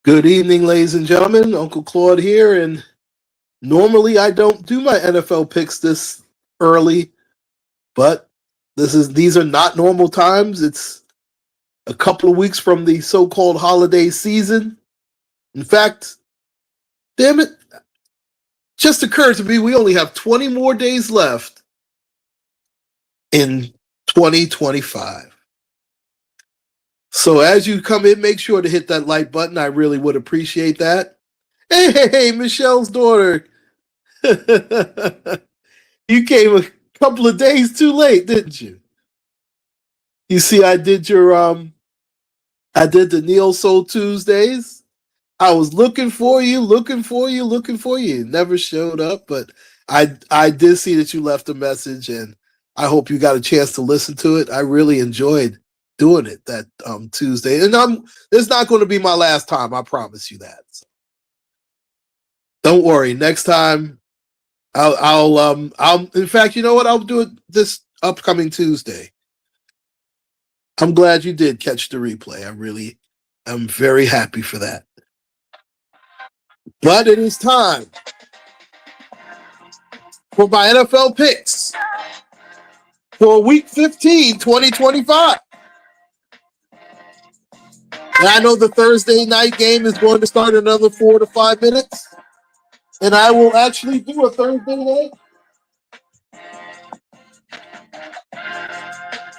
Good evening, ladies and gentlemen. Uncle Claude here, and normally I don't do my NFL picks this early, but these are not normal times. It's a couple of weeks from the so-called holiday season. In fact, damn it, just occurred to me we only have 20 more days left in 2025. So as you come in, make sure to hit that like button. I really would appreciate that. Hey, Michelle's daughter. You came a couple of days too late, didn't you? You see, I did the Neo Soul Tuesdays. I was looking for you. You never showed up, but I did see that you left a message, and I hope you got a chance to listen to it. I really enjoyed doing it that Tuesday, and it's not going to be my last time. I promise you that. So don't worry. Next time, I'll. In fact, you know what? I'll do it this upcoming Tuesday. I'm glad you did catch the replay. I'm very happy for that. But it is time for my NFL picks for Week 15, 2025. And I know the Thursday night game is going to start another 4 to 5 minutes. And I will actually do a Thursday night.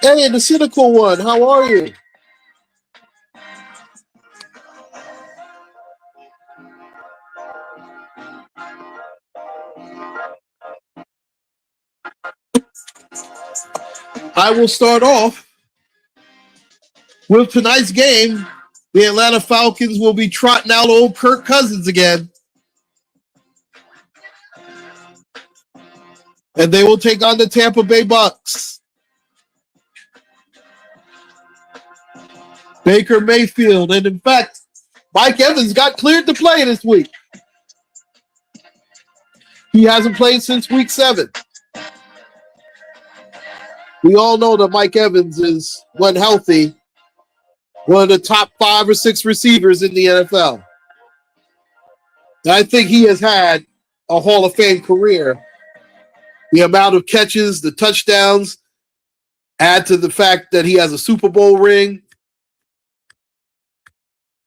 Hey, the cynical one, how are you? I will start off with tonight's game. The Atlanta Falcons will be trotting out old Kirk Cousins again. And they will take on the Tampa Bay Bucks. Baker Mayfield. And in fact, Mike Evans got cleared to play this week. He hasn't played since week 7. We all know that Mike Evans is, when healthy, one of the top 5 or 6 receivers in the NFL. And I think he has had a Hall of Fame career. The amount of catches, the touchdowns, add to the fact that he has a Super Bowl ring.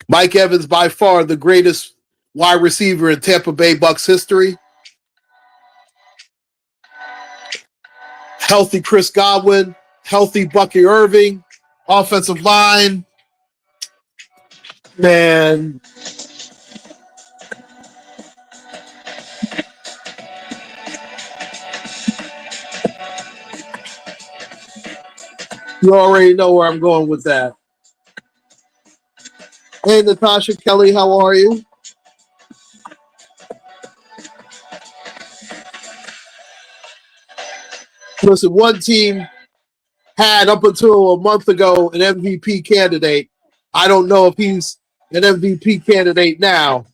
Mike Evans, by far the greatest wide receiver in Tampa Bay Bucks history. Healthy Chris Godwin, healthy Bucky Irving, offensive line. Man. You already know where I'm going with that. Hey, Natasha Kelly, how are you? Listen, one team had up until a month ago an MVP candidate. I don't know if he's an MVP candidate now.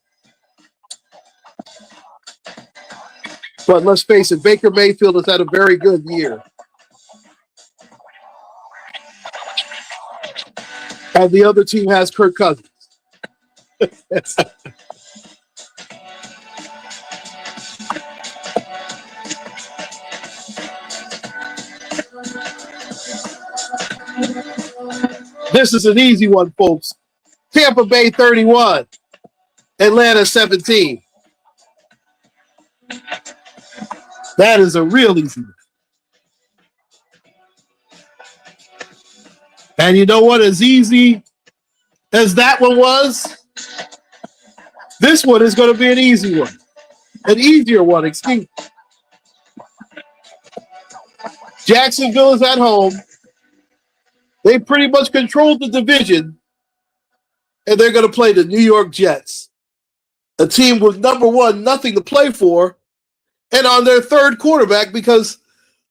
But let's face it, Baker Mayfield has had a very good year. And the other team has Kirk Cousins. This is an easy one, folks. Tampa Bay 31, Atlanta 17. That is a real easy one. And you know what? As easy as that one was, this one is going to be an easy one. An easier one, excuse me. Jacksonville is at home. They pretty much controlled the division, and they're going to play the New York Jets, a team with number one, nothing to play for, and on their third quarterback because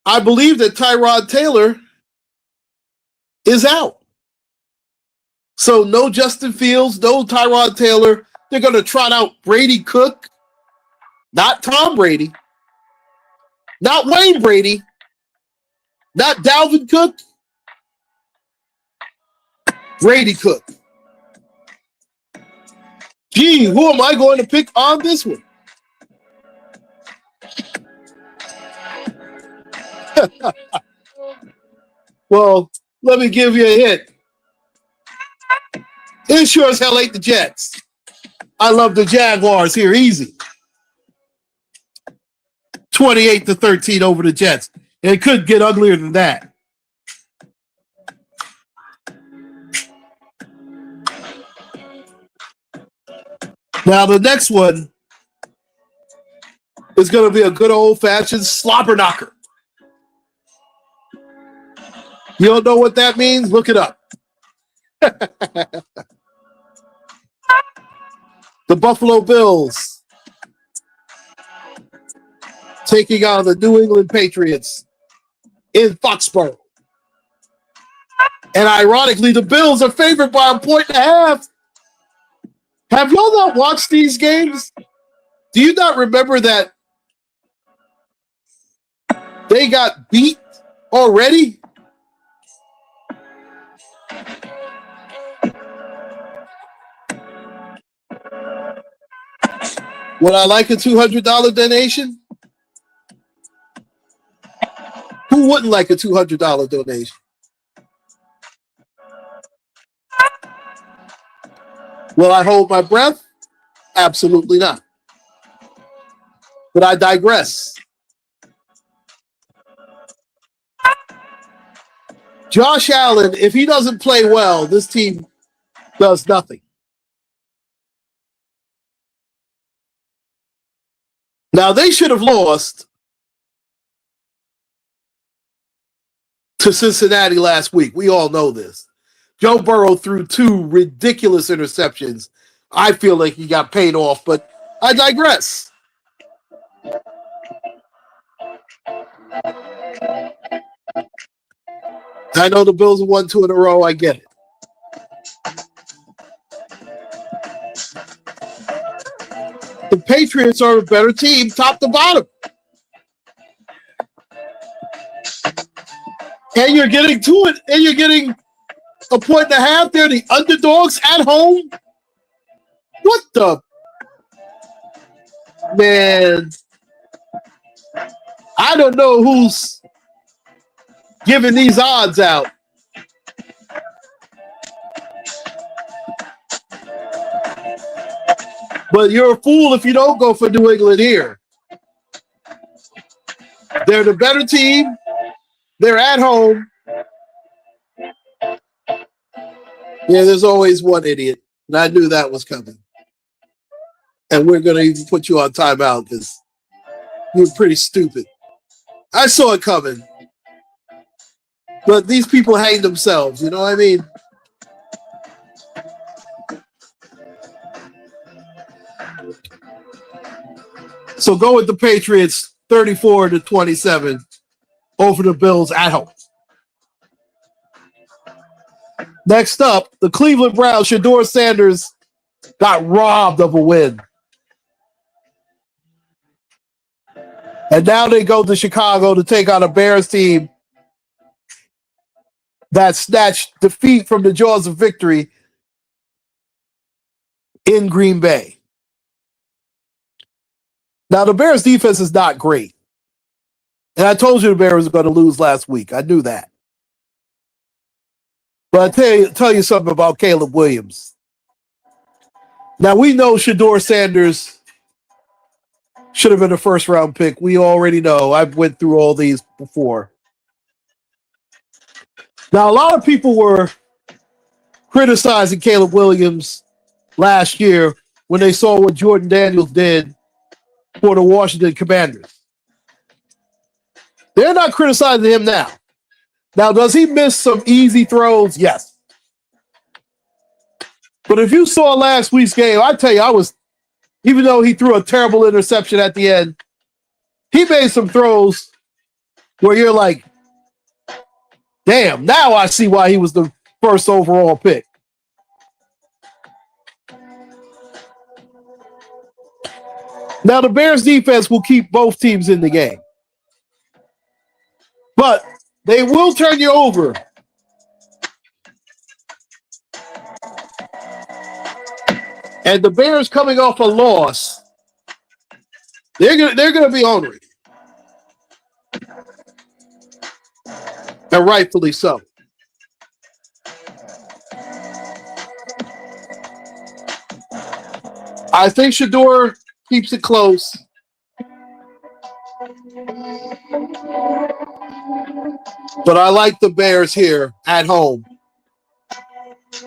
I believe that Tyrod Taylor is out. So no Justin Fields, no Tyrod Taylor. They're going to trot out Brady Cook, not Tom Brady, not Wayne Brady, not Dalvin Cook, Brady Cook. Gee, who am I going to pick on this one? Well, let me give you a hint. It sure as hell ain't the Jets. I love the Jaguars here, easy. 28-13 over the Jets. It could get uglier than that. Now, the next one is going to be a good old-fashioned slobber knocker. You don't know what that means? Look it up. The Buffalo Bills taking on the New England Patriots in Foxborough. And ironically, the Bills are favored by 1.5. Have y'all not watched these games? Do you not remember that they got beat already? Would I like a $200 donation? Who wouldn't like a $200 donation? Will I hold my breath? Absolutely not. But I digress. Josh Allen, if he doesn't play well, this team does nothing. Now, they should have lost to Cincinnati last week. We all know this. Joe Burrow threw 2 ridiculous interceptions. I feel like he got paid off, but I digress. I know the Bills have won 2 in a row. I get it. The Patriots are a better team, top to bottom. And you're getting to it, and you're getting 1.5. They're the underdogs at home. What the? Man, I don't know who's giving these odds out. But you're a fool if you don't go for New England here. They're the better team. They're at home. Yeah, there's always one idiot. And I knew that was coming. And we're going to even put you on timeout because you're pretty stupid. I saw it coming. But these people hang themselves, you know what I mean? So go with the Patriots 34-27 over the Bills at home. Next up, the Cleveland Browns, Shedeur Sanders got robbed of a win. And now they go to Chicago to take on a Bears team that snatched defeat from the jaws of victory in Green Bay. Now, the Bears' defense is not great. And I told you the Bears were going to lose last week. I knew that. But I tell you something about Caleb Williams. Now, we know Shedeur Sanders should have been a first-round pick. We already know. I've went through all these before. Now, a lot of people were criticizing Caleb Williams last year when they saw what Jordan Daniels did for the Washington Commanders. They're not criticizing him now. Now, does he miss some easy throws? Yes. But if you saw last week's game, I tell you, even though he threw a terrible interception at the end, he made some throws where you're like, damn, now I see why he was the first overall pick. Now, the Bears defense will keep both teams in the game. But they will turn you over. And the Bears coming off a loss, they're gonna be ornery. And rightfully so. I think Shador keeps it close. But I like the Bears here at home.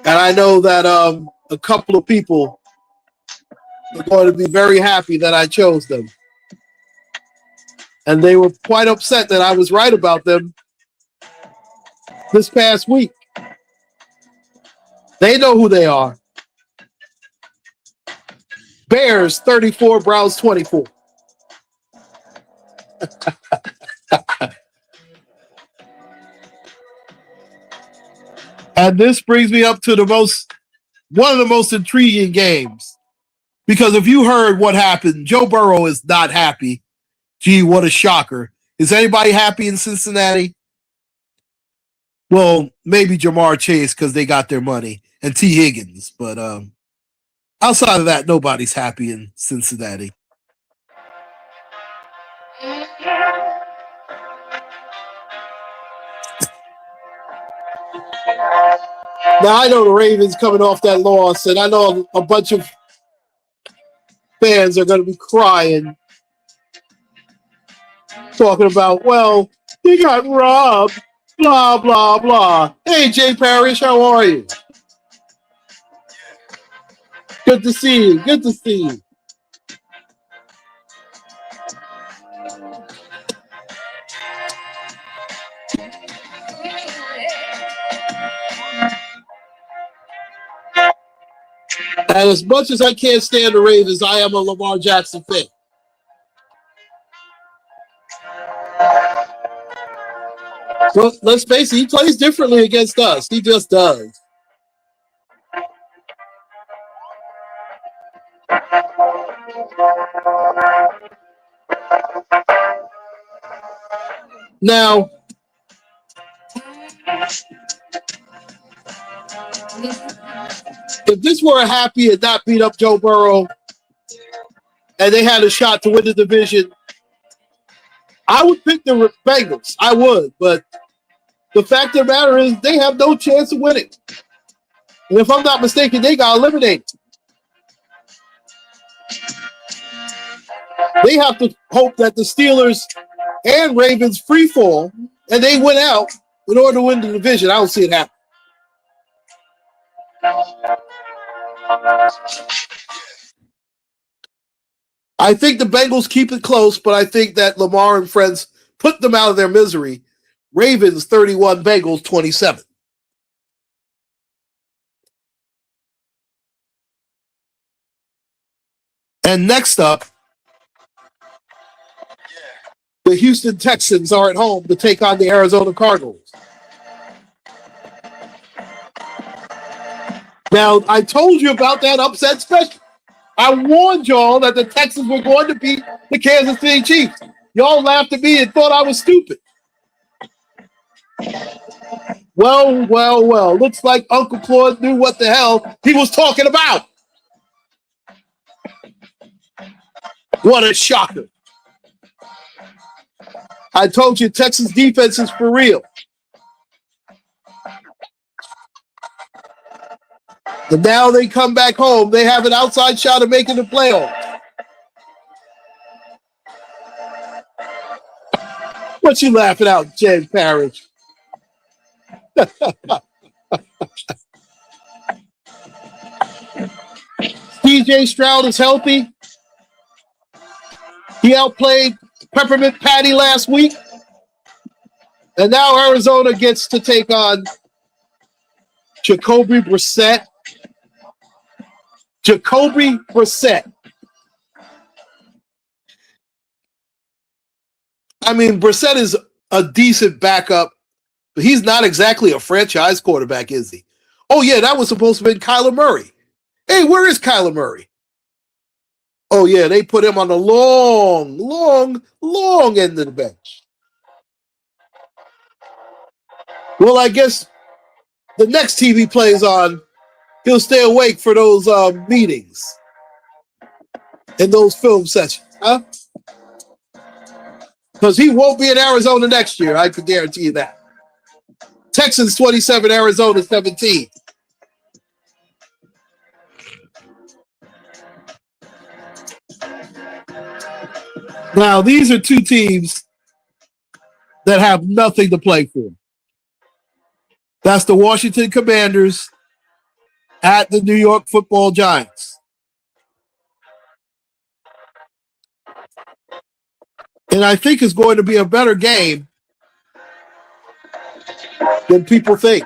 And I know that a couple of people are going to be very happy that I chose them. And they were quite upset that I was right about them this past week. They know who they are. Bears 34, Browns 24. And this brings me up to one of the most intriguing games. Because if you heard what happened, Joe Burrow is not happy. Gee, what a shocker. Is anybody happy in Cincinnati? Well, maybe Jamar Chase because they got their money and T. Higgins. But outside of that, nobody's happy in Cincinnati. Now, I know the Ravens coming off that loss, and I know a bunch of fans are going to be crying, talking about, well, he got robbed, blah, blah, blah. Hey, Jay Parrish, how are you? Good to see you. Good to see you. And as much as I can't stand the Ravens, I am a Lamar Jackson fan. So let's face it, he plays differently against us. He just does. Now, if this were a happy and not beat up Joe Burrow, and they had a shot to win the division, I would pick the Bengals. I would, but the fact of the matter is they have no chance of winning. And if I'm not mistaken, they got eliminated. They have to hope that the Steelers and Ravens free fall and they win out in order to win the division. I don't see it happen. I think the Bengals keep it close, but I think that Lamar and friends put them out of their misery. Ravens 31, Bengals 27. And next up, the Houston Texans are at home to take on the Arizona Cardinals. Now, I told you about that upset special. I warned y'all that the Texans were going to beat the Kansas City Chiefs. Y'all laughed at me and thought I was stupid. Well. Looks like Uncle Claude knew what the hell he was talking about. What a shocker. I told you Texas defense is for real. And now they come back home. They have an outside shot of making the playoffs. What you laughing out, Jay Parrish? DJ Stroud is healthy. He outplayed Peppermint Patty last week. And now Arizona gets to take on Jacoby Brissett. Jacoby Brissett. I mean, Brissett is a decent backup, but he's not exactly a franchise quarterback, is he? Oh, yeah, that was supposed to be Kyler Murray. Hey, where is Kyler Murray? Oh, yeah, they put him on the long end of the bench. Well, I guess the next TV plays on he'll stay awake for those meetings and those film sessions, huh? Because he won't be in Arizona next year. I can guarantee you that. Texans 27, Arizona 17. Now, these are two teams that have nothing to play for. That's the Washington Commanders at the New York Football Giants. And I think it's going to be a better game than people think.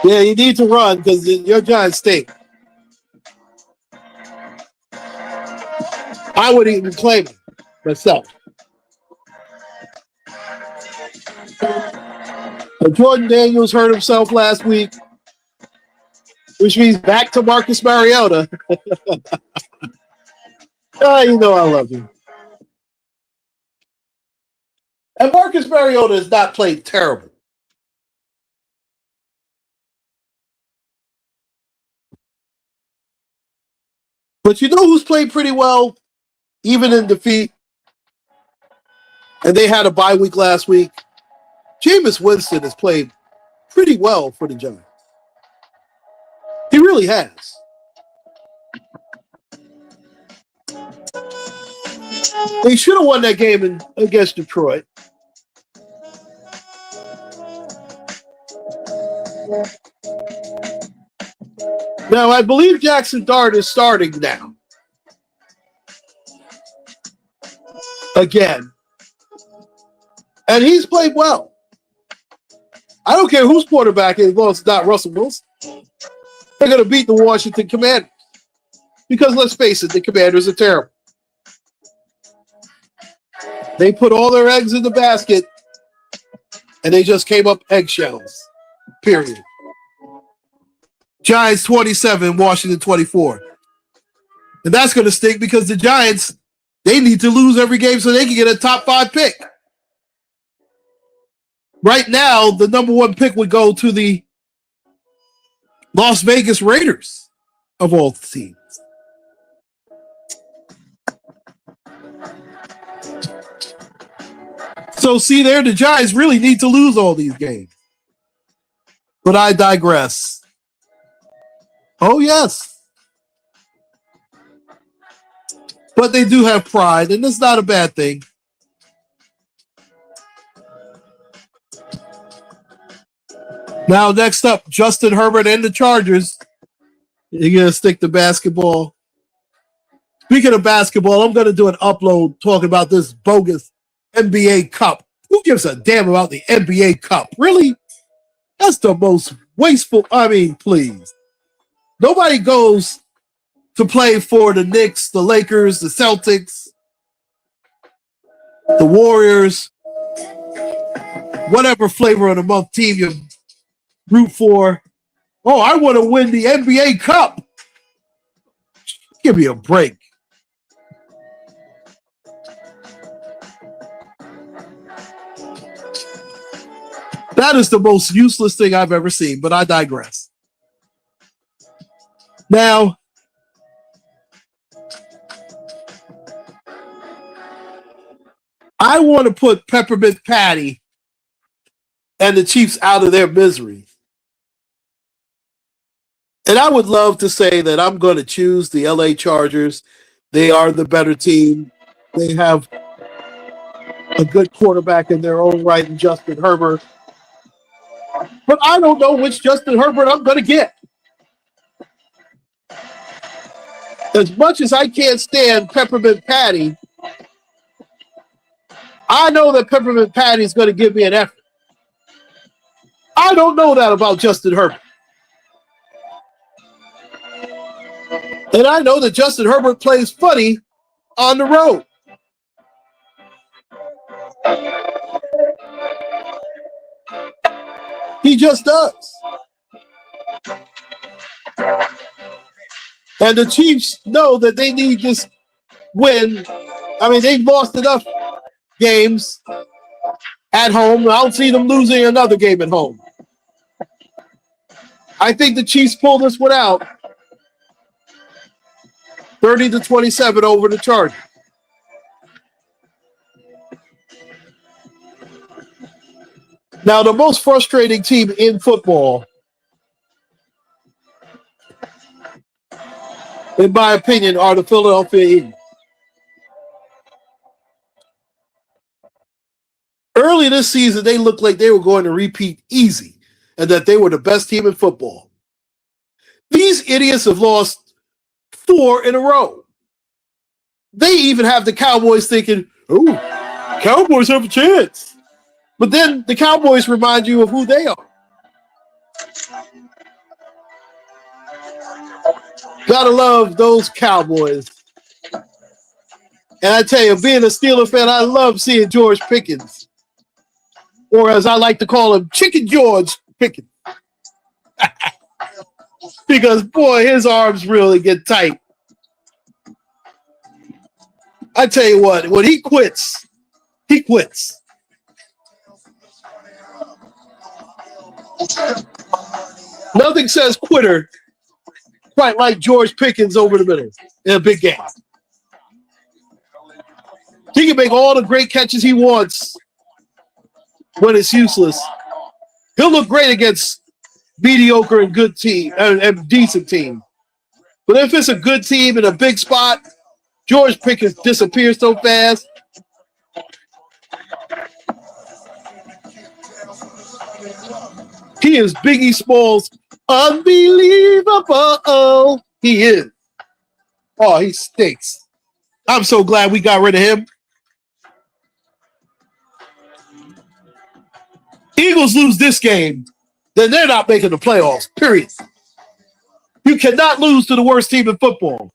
Yeah, you need to run because your Giants stink. I wouldn't even claim it myself. But Jordan Daniels hurt himself last week, which means back to Marcus Mariota. You know I love you. And Marcus Mariota has not played terrible. But you know who's played pretty well, even in defeat? And they had a bye week last week. Jameis Winston has played pretty well for the Giants. He really has. They should have won that game against Detroit. Now, I believe Jackson Dart is starting now. Again. And he's played well. I don't care who's quarterback as long as it's not Russell Wilson. They're going to beat the Washington Commanders. Because let's face it, the Commanders are terrible. They put all their eggs in the basket, and they just came up eggshells. Period. Giants 27, Washington 24. And that's going to stink because the Giants, they need to lose every game so they can get a top 5 pick. Right now, the number 1 pick would go to the Las Vegas Raiders of all teams. So see there, the Giants really need to lose all these games. But I digress. Oh, yes. But they do have pride, and it's not a bad thing. Now, next up, Justin Herbert and the Chargers. You're going to stick to basketball. Speaking of basketball, I'm going to do an upload talking about this bogus NBA Cup. Who gives a damn about the NBA Cup? Really? That's the most wasteful. I mean, please. Nobody goes to play for the Knicks, the Lakers, the Celtics, the Warriors, whatever flavor of the month team you root for. Oh, I want to win the NBA Cup. Give me a break. That is the most useless thing I've ever seen, but I digress. Now, I want to put Peppermint Patty and the Chiefs out of their misery. And I would love to say that I'm going to choose the LA Chargers. They are the better team. They have a good quarterback in their own right in Justin Herbert. But I don't know which Justin Herbert I'm going to get. As much as I can't stand Peppermint Patty, I know that Peppermint Patty is going to give me an effort. I don't know that about Justin Herbert. And I know that Justin Herbert plays funny on the road. He just does. And the Chiefs know that they need this win. I mean, they've lost enough games at home. I don't see them losing another game at home. I think the Chiefs pull this one out. 30-27 over the Chargers. Now, the most frustrating team in football, in my opinion, are the Philadelphia Eagles. Early this season, they looked like they were going to repeat easy and that they were the best team in football. These idiots have lost 4 in a row. They even have the Cowboys thinking, oh, Cowboys have a chance. But then the Cowboys remind you of who they are. Gotta love those Cowboys. And I tell you, being a Steeler fan, I love seeing George Pickens. Or as I like to call him, Chicken George Pickens. Because, boy, his arms really get tight. I tell you what, when he quits, he quits. Nothing says quitter quite like George Pickens over the middle in a big game. He can make all the great catches he wants when it's useless. He'll look great against mediocre and good team and decent team. But if it's a good team in a big spot, George Pickens disappears so fast. He is Biggie Smalls. Unbelievable. He is. Oh, he stinks. I'm so glad we got rid of him. Eagles lose this game, then they're not making the playoffs, period. You cannot lose to the worst team in football.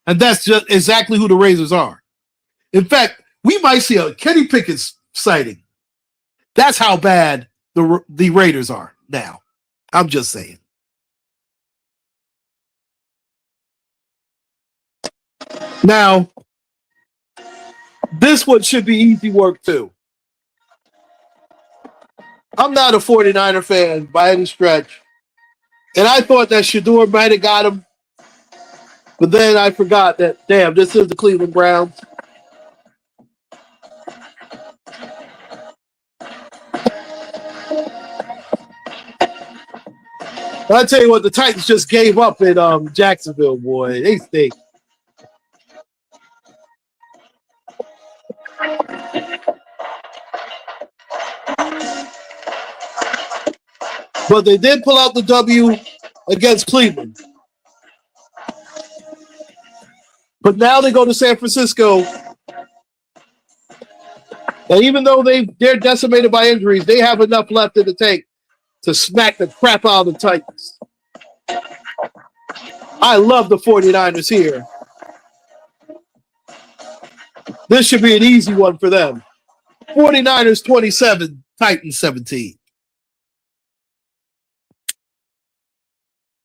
And that's just exactly who the Raiders are. In fact, we might see a Kenny Pickett sighting. That's how bad the Raiders are now. I'm just saying. Now, this one should be easy work too. I'm not a 49er fan by any stretch. And I thought that Shador might have got him. But then I forgot that, damn, this is the Cleveland Browns. I tell you what, the Titans just gave up in Jacksonville, boy. They stink. But they did pull out the W against Cleveland. But now they go to San Francisco. And even though they're decimated by injuries, they have enough left in the tank to smack the crap out of the Titans. I love the 49ers here. This should be an easy one for them. 49ers 27, Titans 17.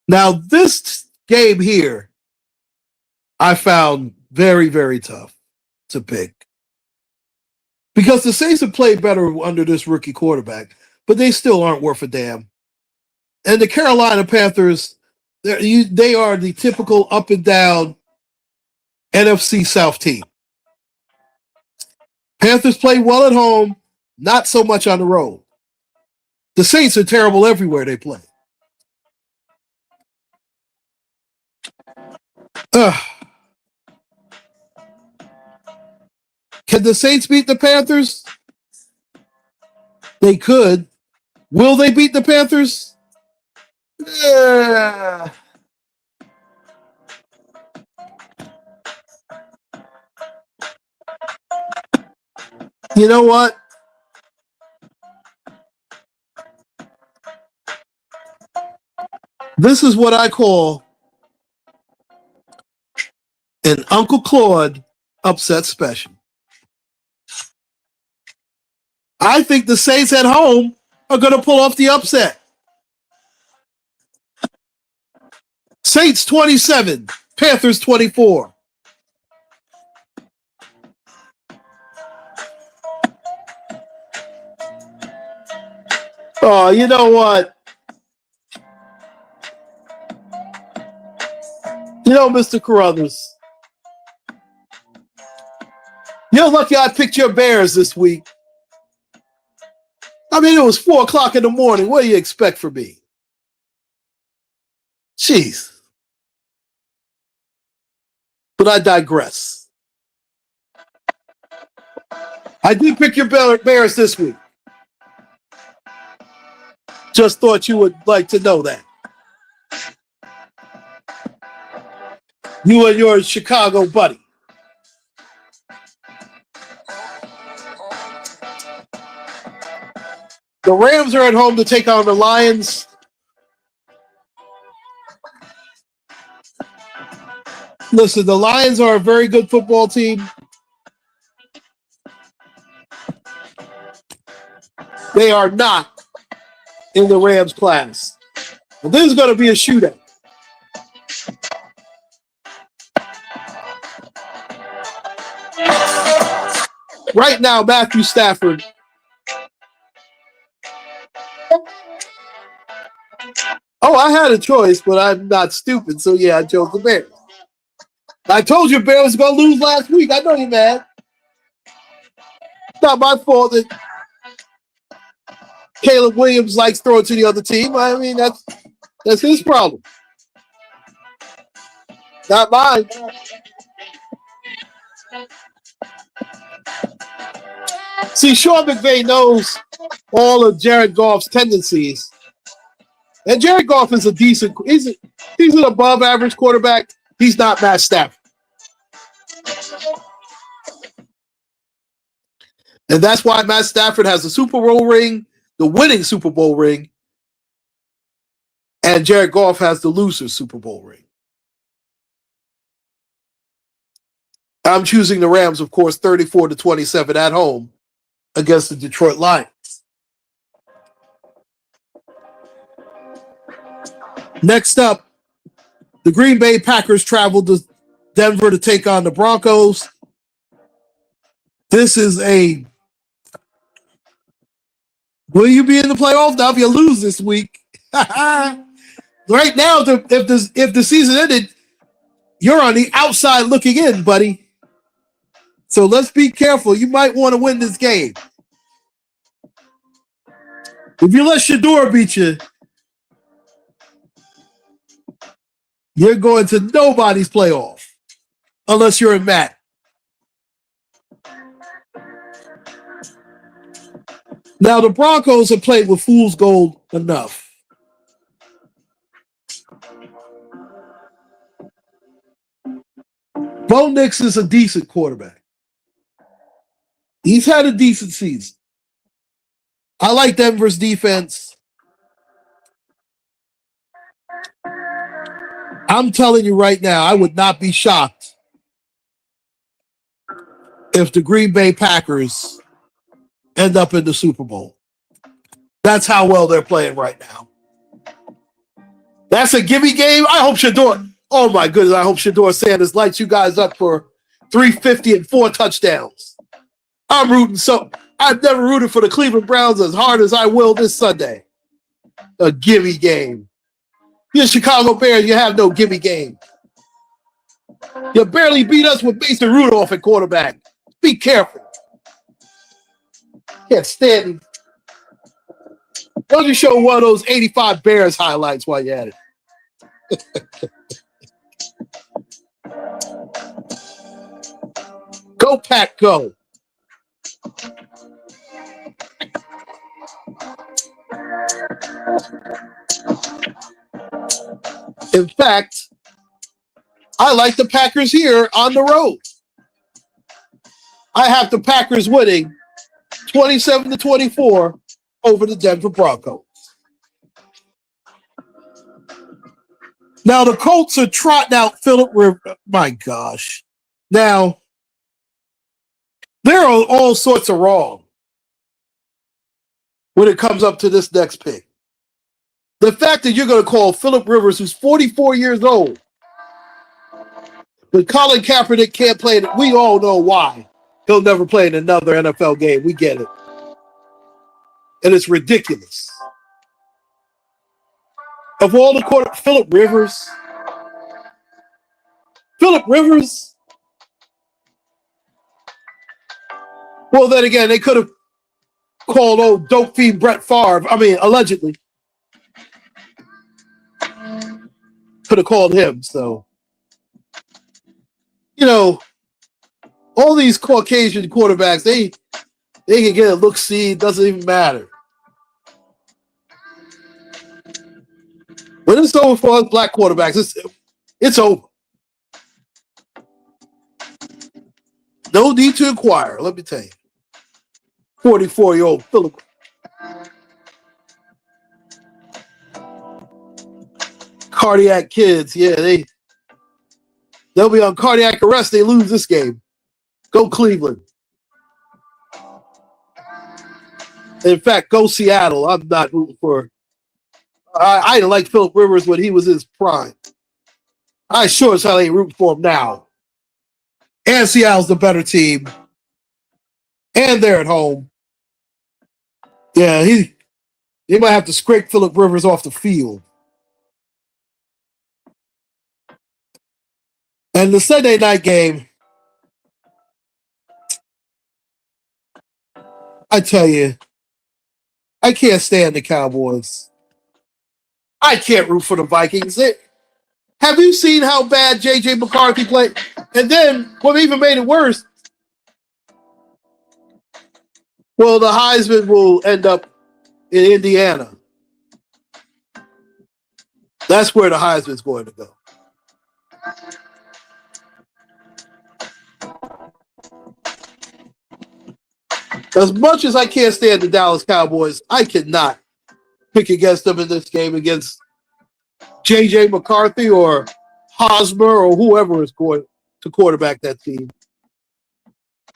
Now, this game here, I found very, very tough to pick. Because the Saints have played better under this rookie quarterback, but they still aren't worth a damn. And the Carolina Panthers, they are the typical up and down NFC South team. Panthers play well at home, not so much on the road. The Saints are terrible everywhere they play. Can the Saints beat the Panthers? They could. Will they beat the Panthers? You know what? This is what I call an Uncle Claude upset special. I think the Saints at home are going to pull off the upset. Saints 27, Panthers 24. Oh, you know what? Mr. Carruthers, you're lucky I picked your Bears this week. I mean, it was 4 o'clock in the morning. What do you expect from me? Jeez. But I digress. I did pick your Bears this week. Just thought you would like to know that. You and your Chicago buddy. The Rams are at home to take on the Lions. Listen, the Lions are a very good football team. They are not in the Rams class. And this is going to be a shootout. Right now, Matthew Stafford. Oh, I had a choice, but I'm not stupid. So, yeah, I chose the Bears. I told you Bears were going to lose last week. I know you're mad. It's not my fault that Caleb Williams likes throwing to the other team. I mean, that's his problem. Not mine. See, Sean McVay knows all of Jared Goff's tendencies. And Jared Goff is he's an above average quarterback. He's not Matt Stafford. And that's why Matt Stafford has the Super Bowl ring, the winning Super Bowl ring, and Jared Goff has the loser Super Bowl ring. I'm choosing the Rams, of course, 34-27 at home against the Detroit Lions. Next up, the Green Bay Packers traveled to Denver to take on the Broncos. This is will you be in the playoffs? Now if you lose this week. Right now, if the season ended, you're on the outside looking in, buddy. So let's be careful. You might want to win this game. If you let Shador beat you, you're going to nobody's playoff. Unless you're in Matt. Now, the Broncos have played with fool's gold enough. Bo Nix is a decent quarterback. He's had a decent season. I like Denver's defense. I'm telling you right now, I would not be shocked if the Green Bay Packers end up in the Super Bowl. That's how well they're playing right now. That's a gimme game. I hope Shador. Oh my goodness, I hope Shador Sanders lights you guys up for 350 and 4 touchdowns. I'm rooting I've never rooted for the Cleveland Browns as hard as I will this Sunday. A gimme game. You're Chicago Bears, you have no gimme game. You barely beat us with Mason Rudolph at quarterback. Be careful. Can't stand him. Why don't you show one of those 85 Bears highlights while you're at it? Go, Pack, go. In fact, I like the Packers here on the road. I have the Packers winning 27-24 over the Denver Broncos. Now, the Colts are trotting out Philip Rivers. My gosh. Now, there are all sorts of wrong when it comes up to this next pick. The fact that you're going to call Philip Rivers, who's 44 years old, but Colin Kaepernick can't play it, we all know why. He'll never play in another NFL game. We get it. And it's ridiculous. Of all the Philip Rivers, Phillip Rivers. Well, then again, they could have called old dope fiend Brett Favre. I mean, allegedly. Could have called him. So, all these Caucasian quarterbacks, they can get a look-see. It doesn't even matter. When it's over for us black quarterbacks, it's over. No need to inquire, let me tell you. 44-year-old Phillip. Cardiac kids, yeah, they'll be on cardiac arrest. They lose this game. Go Cleveland. In fact, go Seattle. I'm not rooting for. I didn't like Phillip Rivers when he was in his prime. I sure as hell ain't rooting for him now. And Seattle's the better team. And they're at home. Yeah, he might have to scrape Phillip Rivers off the field. And the Sunday night game, I tell you, I can't stand the Cowboys. I can't root for the Vikings. Have you seen how bad J.J. McCarthy played? And then, what even made it worse, well, the Heisman will end up in Indiana. That's where the Heisman's going to go. As much as I can't stand the Dallas Cowboys, I cannot pick against them in this game against J.J. McCarthy or Hosmer or whoever is going to quarterback that team.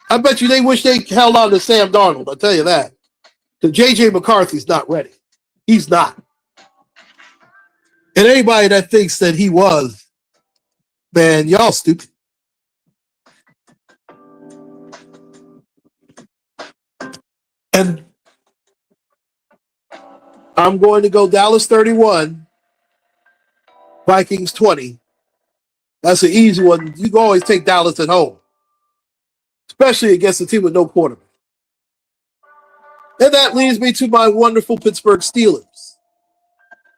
I bet you they wish they held on to Sam Darnold. I'll tell you that. Because J.J. McCarthy's not ready. He's not. And anybody that thinks that he was, man, y'all stupid. And I'm going to go Dallas 31, Vikings 20. That's an easy one. You can always take Dallas at home, especially against a team with no quarterback. And that leads me to my wonderful Pittsburgh Steelers.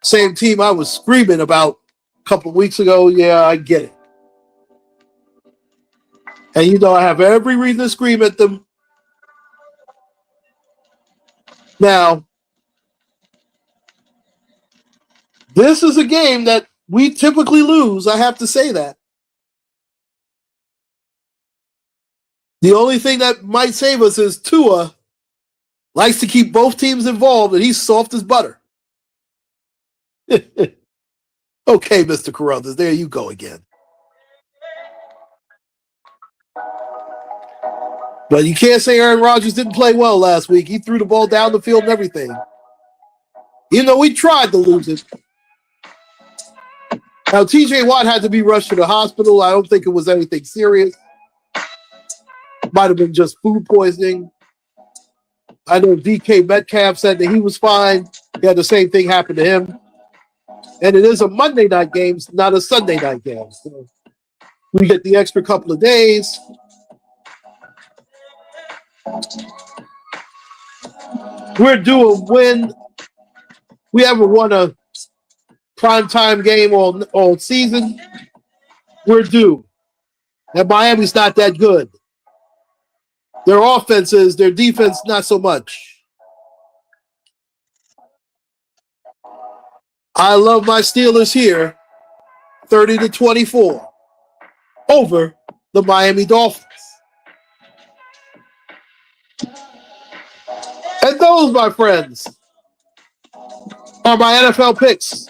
Same team I was screaming about a couple of weeks ago. Yeah, I get it. And I have every reason to scream at them. Now, this is a game that we typically lose. I have to say that. The only thing that might save us is Tua likes to keep both teams involved, and he's soft as butter. Okay, Mr. Carruthers, there you go again. But you can't say Aaron Rodgers didn't play well last week. He threw the ball down the field and everything. Even though we tried to lose it. Now, T.J. Watt had to be rushed to the hospital. I don't think it was anything serious. Might have been just food poisoning. I know DK Metcalf said that he was fine. He had the same thing happen to him. And it is a Monday night game, not a Sunday night game. So we get the extra couple of days. We're due a win. We haven't won a primetime game all season. We're due. And Miami's not that good. Their offense is, their defense, not so much. I love my Steelers here, 30-24, over the Miami Dolphins. And those, my friends, are my NFL picks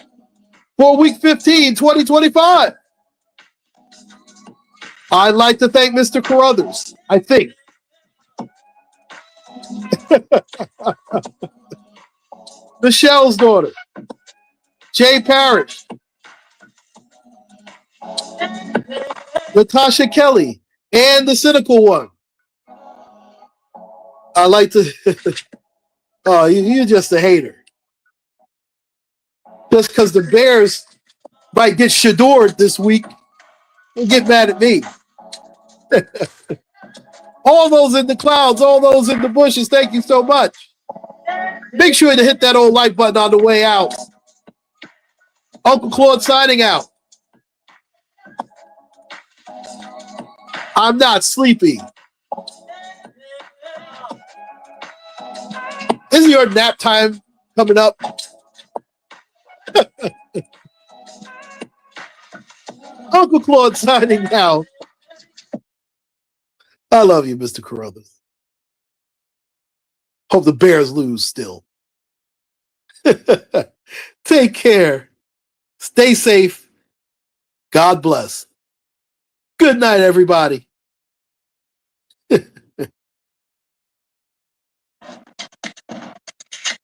for Week 15, 2025. I'd like to thank Mr. Carruthers, I think. Michelle's daughter, Jay Parrish, Natasha Kelly, and the cynical one. I like to. Oh, you're just a hater. Just because the Bears might get shadored this week. Don't get mad at me. All those in the clouds, all those in the bushes, thank you so much. Make sure to hit that old like button on the way out. Uncle Claude signing out. I'm not sleepy. Isn't your nap time coming up? Uncle Claude signing out. I love you, Mr. Carruthers. Hope the Bears lose still. Take care. Stay safe. God bless. Good night, everybody.